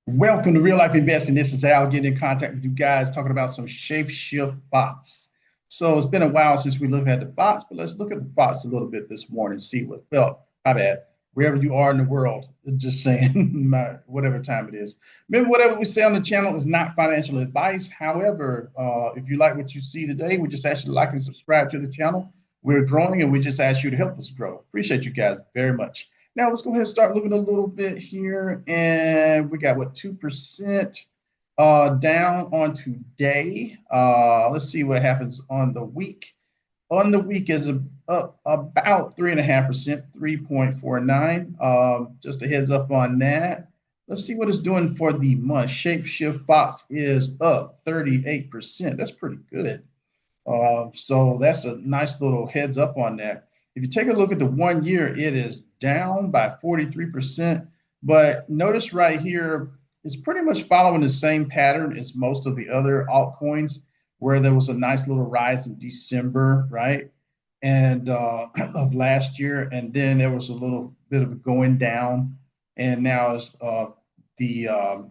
Welcome to Real Life Investing. This is Al getting in contact with you guys talking about some ShapeShift Fox. So it's been a while since we looked at the Fox, but let's look at the Fox a little bit this morning, see what, well, my bad, wherever you are in the world, just saying, whatever time it is. Remember, whatever we say on the channel is not financial advice. However, if you like what you see today, we just ask you to like and subscribe to the channel. We're growing and we just ask you to help us grow. Appreciate you guys very much. Now let's go ahead and start looking a little bit here. And we got what, 2% down on today. Let's see what happens on the week. On the week is up about 3.5%, 3.49. Just a heads up on that. Let's see what it's doing for the month. ShapeShift Fox is up 38%. That's pretty good. So that's a nice little heads up on that. If you take a look at the 1 year, it is down by 43%. But notice right here, it's pretty much following the same pattern as most of the other altcoins, where there was a nice little rise in December, right? And of last year, and then there was a little bit of a going down, and now is the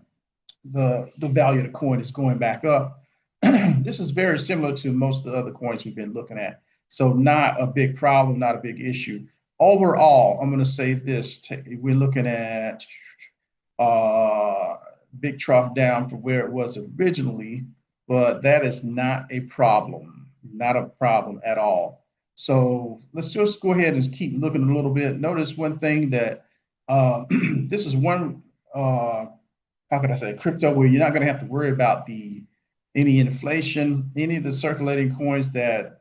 value of the coin is going back up. This is very similar to most of the other coins we've been looking at. So not a big problem, not a big issue. Overall, I'm going to say this. We're looking at big trough down from where it was originally, but that is not a problem, not a problem at all. So let's just go ahead and keep looking a little bit. Notice one thing that this is one, how can I say, crypto where you're not going to have to worry about any inflation, any of the circulating coins that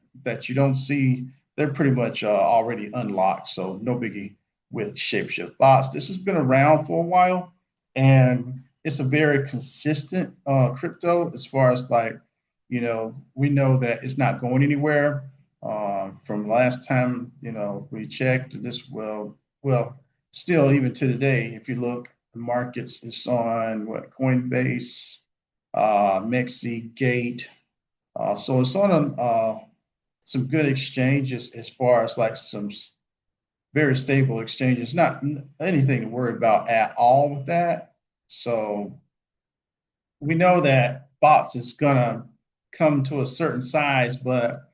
you don't see, they're pretty much already unlocked. So no biggie with ShapeShift Fox. This has been around for a while, and it's a very consistent crypto as far as like, we know that it's not going anywhere. From last time, we checked this, well, still even to today, if you look, the markets is on what, Coinbase, Mexi, Gate. So it's on some good exchanges as far as like some very stable exchanges, not anything to worry about at all with that. So we know that bots is gonna come to a certain size, but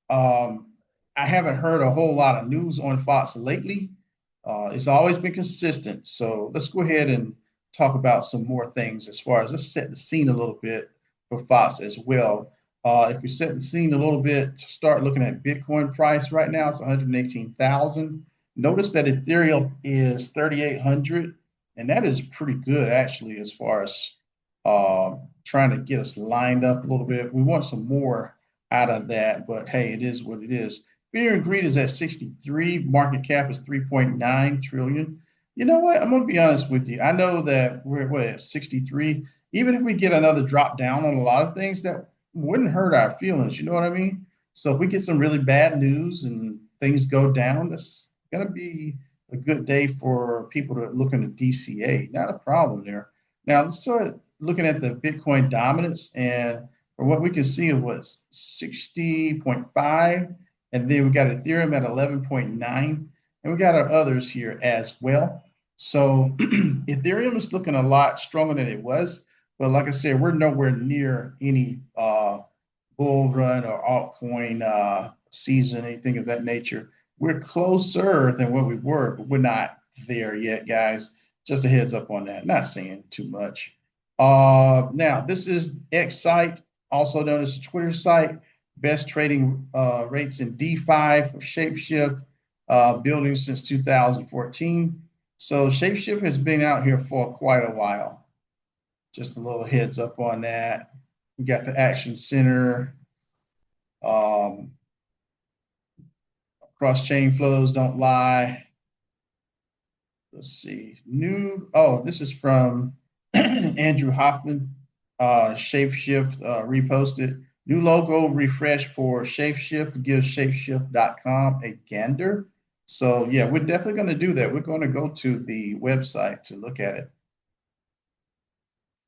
I haven't heard a whole lot of news on Fox lately. It's always been consistent. So let's go ahead and talk about some more things as far as, let's set the scene a little bit for Fox as well. If we set the scene a little bit, start looking at Bitcoin price right now, it's 118,000. Notice that Ethereum is 3,800, and that is pretty good actually as far as trying to get us lined up a little bit. We want some more out of that, but hey, it is what it is. Fear and greed is at 63. Market cap is 3.9 trillion. You know what? I'm going to be honest with you. I know that we're at 63. Even if we get another drop down on a lot of things, that wouldn't hurt our feelings. You know what I mean? So if we get some really bad news and things go down, that's going to be a good day for people to look into DCA. Not a problem there. Now let's start looking at the Bitcoin dominance, and from what we can see, it was 60.5, and then we got Ethereum at 11.9, and we got our others here as well. So Ethereum is looking a lot stronger than it was, but like I said, we're nowhere near any bull run or altcoin season, anything of that nature. We're closer than what we were, but we're not there yet, guys. Just a heads up on that. Not saying too much. Now, this is X site, also known as the Twitter site. Best trading rates in DeFi for ShapeShift, building since 2014. So ShapeShift has been out here for quite a while. Just a little heads up on that. We got the Action Center. Cross-chain flows don't lie. Let's see. This is from Andrew Hoffman. ShapeShift reposted. New logo refresh for ShapeShift. Give ShapeShift.com a gander. So yeah, we're definitely going to do that. We're going to go to the website to look at it.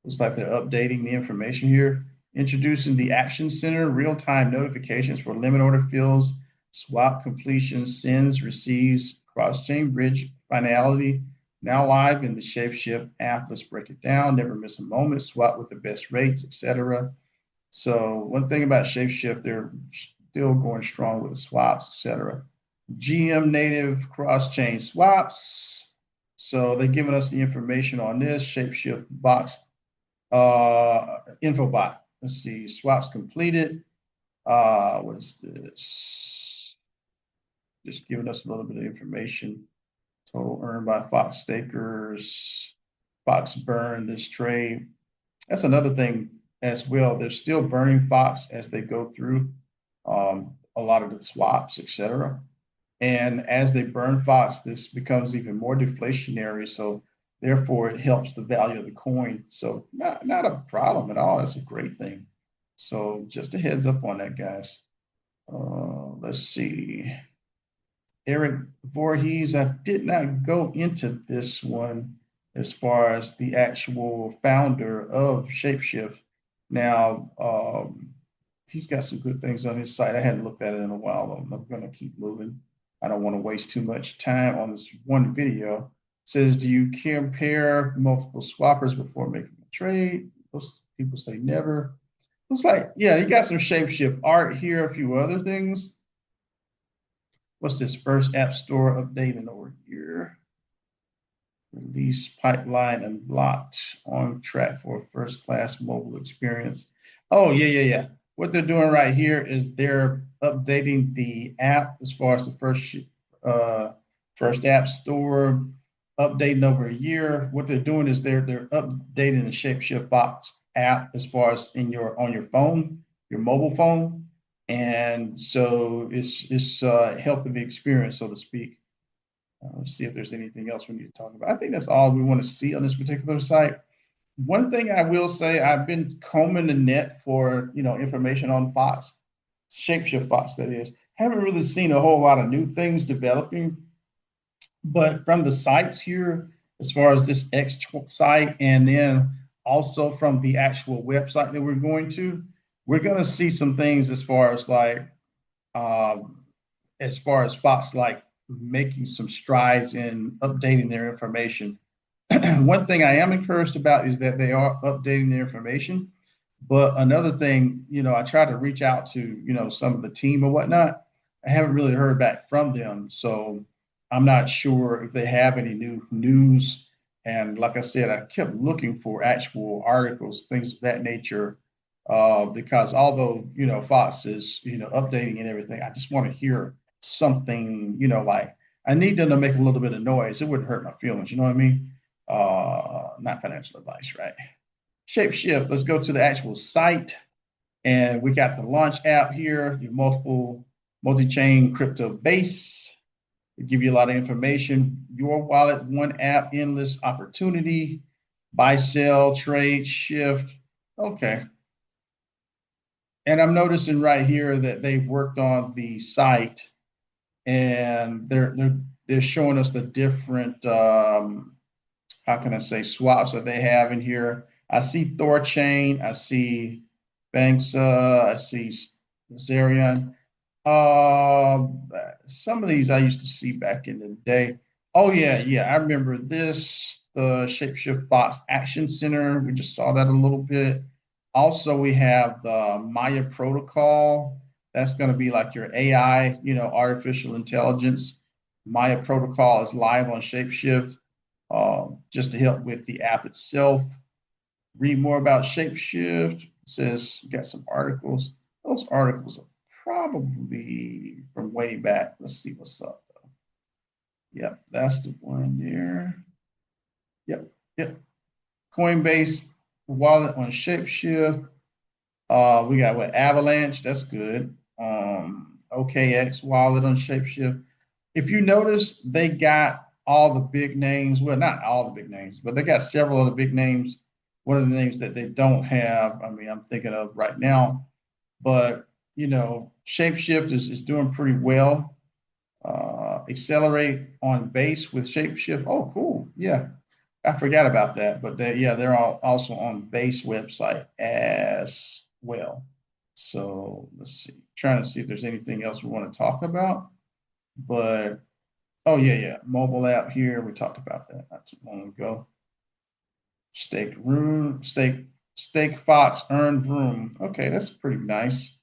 Looks like they're updating the information here. Introducing the Action Center, real-time notifications for limit order fills, swap completions, sends, receives, cross-chain bridge finality, Now live in the ShapeShift app. Let's break it down. Never miss a moment. Swap with the best rates, etc. So one thing about ShapeShift, they're still going strong with the swaps, etc. GM native cross-chain swaps. So they're giving us the information on this ShapeShift box info bot. Let's see, swaps completed. What is this? Just giving us a little bit of information. Total earned by Fox stakers. Fox burn this trade. That's another thing as well. They're still burning Fox as they go through a lot of the swaps, etc. And as they burn Fox, this becomes even more deflationary. So therefore, it helps the value of the coin. So not a problem at all. That's a great thing. So just a heads up on that, guys. Let's see. Eric Voorhees, I did not go into this one as far as the actual founder of ShapeShift. Now, he's got some good things on his site. I hadn't looked at it in a while. I'm going to keep moving. I don't want to waste too much time on this one video. It says, do you compare multiple swappers before making a trade? Most people say never. Looks like, yeah, you got some ShapeShift art here, a few other things. What's this first app store updating over here? Release pipeline unblocked, on track for a first-class mobile experience. Oh, yeah. What they're doing right here is they're updating the app as far as the first app store, updating over a year. What they're doing is they're updating the ShapeShift Fox app as far as on your phone, your mobile phone. And so it's helping the experience, so to speak. Let's see if there's anything else we need to talk about. I think that's all we want to see on this particular site. One thing I will say, I've been combing the net for information on Fox, ShapeShift Fox, that is. Haven't really seen a whole lot of new things developing, but from the sites here, as far as this X site, and then also from the actual website that we're going to, we're going to see some things as far as Fox, like making some strides in updating their information. One thing I am encouraged about is that they are updating their information. But another thing, I try to reach out to, some of the team or whatnot. I haven't really heard back from them. So I'm not sure if they have any new news. And like I said, I kept looking for actual articles, things of that nature, because although, Fox is, updating and everything, I just want to hear something, like I need them to make a little bit of noise. It wouldn't hurt my feelings. You know what I mean? Not financial advice, right? ShapeShift, let's go to the actual site. And we got the launch app here, your multi-chain crypto base. They give you a lot of information. Your wallet, one app, endless opportunity, buy, sell, trade, shift. Okay. And I'm noticing right here that they've worked on the site, and they're showing us the different how can I say, swaps that they have in here. I see Thorchain, I see Banksa, I see Zerion. Some of these I used to see back in the day. Oh yeah, I remember this, the ShapeShift Fox Action Center. We just saw that a little bit. Also, we have the Maya protocol. That's going to be like your AI, artificial intelligence. Maya protocol is live on ShapeShift, just to help with the app itself. Read more about ShapeShift. It says you got some articles. Those articles are probably from way back. Let's see what's up though. Yep, that's the one there. Yep. Coinbase wallet on ShapeShift. We got Avalanche, that's good. OKX wallet on ShapeShift. If you notice, they got all the big names. Well, not all the big names, but they got several of the big names. One of the names that they don't have, I'm thinking of right now, but ShapeShift is doing pretty well. Accelerate on base with ShapeShift. Oh, cool. Yeah. I forgot about that, but they're all also on base website as well. So let's see, trying to see if there's anything else we want to talk about, but Oh yeah. Mobile app here. We talked about that not too long ago. Stake Fox earned room. Okay, that's pretty nice.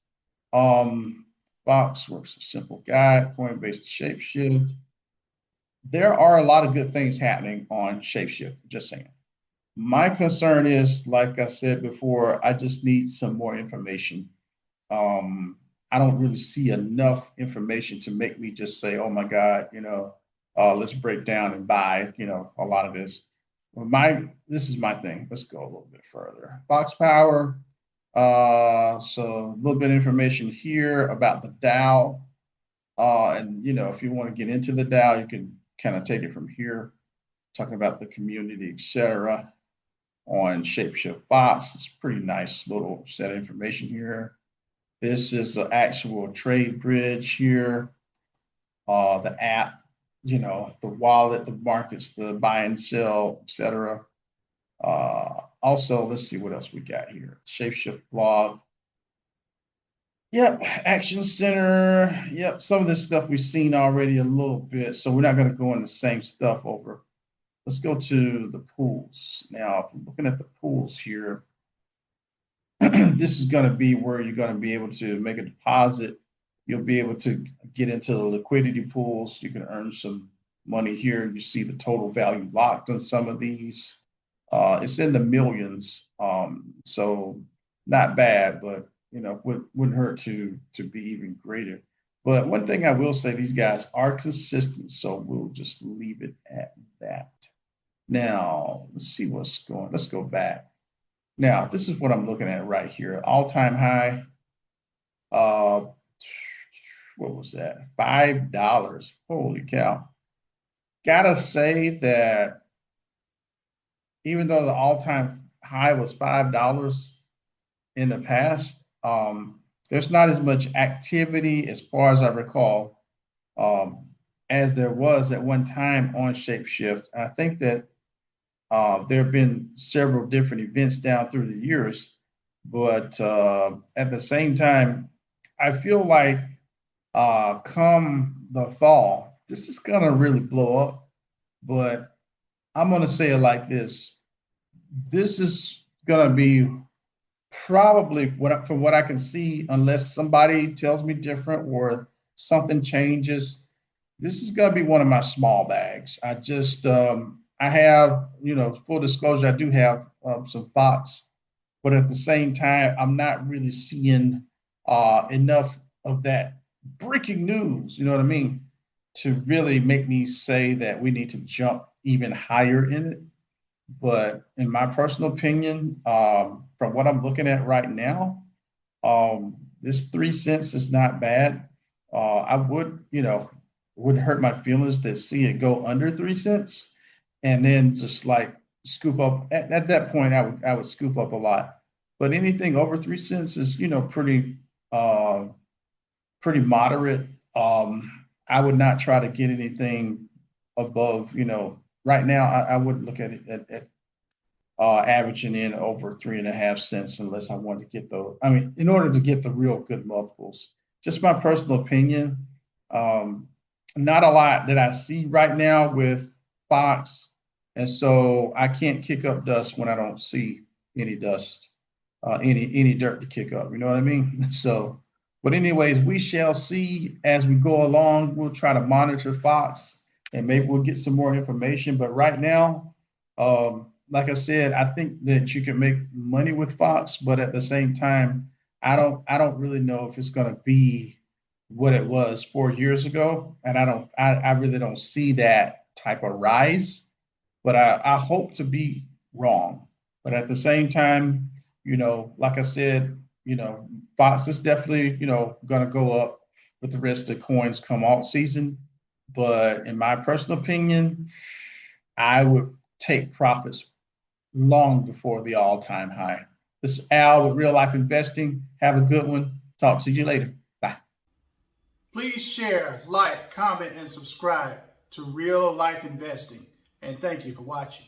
Fox works a simple guide, Coinbase to ShapeShift. There are a lot of good things happening on ShapeShift, just saying. My concern is, like I said before, I just need some more information. Um, I don't really see enough information to make me just say, oh my God, let's break down and buy, a lot of this. This is my thing. Let's go a little bit further. Fox Power. So a little bit of information here about the DAO. And if you want to get into the DAO, you can kind of take it from here, talking about the community, etc. On ShapeShift Fox. It's pretty nice little set of information here. This is an actual trade bridge here. The app, the wallet, the markets, the buy and sell, etc. Also, let's see what else we got here. ShapeShift blog. Yep, Action Center. Yep, some of this stuff we've seen already a little bit, so we're not going to go in the same stuff over. Let's go to the pools. Now, if I'm looking at the pools here, this is going to be where you're going to be able to make a deposit. You'll be able to get into the liquidity pools. You can earn some money here. You see the total value locked on some of these. It's in the millions, so not bad, but wouldn't hurt to be even greater. But one thing I will say, these guys are consistent, so we'll just leave it at that. Now, let's see what's going. Let's go back. Now, this is what I'm looking at right here. All-time high. What was that? $5. Holy cow. Gotta say that even though the all-time high was $5 in the past, there's not as much activity, as far as I recall, as there was at one time on ShapeShift. I think that there have been several different events down through the years, but at the same time, I feel like come the fall, this is gonna really blow up. But I'm gonna say it like this: this is gonna be probably from what I can see, unless somebody tells me different or something changes. This is gonna be one of my small bags. I have, full disclosure, I do have some thoughts, but at the same time, I'm not really seeing enough of that breaking news, you know what I mean, to really make me say that we need to jump even higher in it. But in my personal opinion, from what I'm looking at right now, this 3 cents is not bad. I would, wouldn't hurt my feelings to see it go under 3 cents, and then just like scoop up. At that point, I would scoop up a lot. But anything over 3 cents is, uh, pretty moderate. I would not try to get anything above, right now. I wouldn't look at it at averaging in over 3.5 cents unless I wanted to get the. I mean, in order to get the real good multiples. Just my personal opinion. Um, Not a lot that I see right now with Fox, and so I can't kick up dust when I don't see any dust, any dirt to kick up. You know what I mean? So, but anyways, we shall see as we go along. We'll try to monitor Fox, and maybe we'll get some more information. But right now, like I said, I think that you can make money with Fox, but at the same time, I don't really know if it's going to be what it was 4 years ago, and I really don't see that type of rise. But I hope to be wrong. But at the same time, like I said, Fox is definitely, going to go up with the rest of the coins come alt season. But in my personal opinion, I would take profits long before the all-time high. This is Al with Real Life Investing. Have a good one. Talk to you later. Bye. Please share, like, comment, and subscribe to Real Life Investing. And thank you for watching.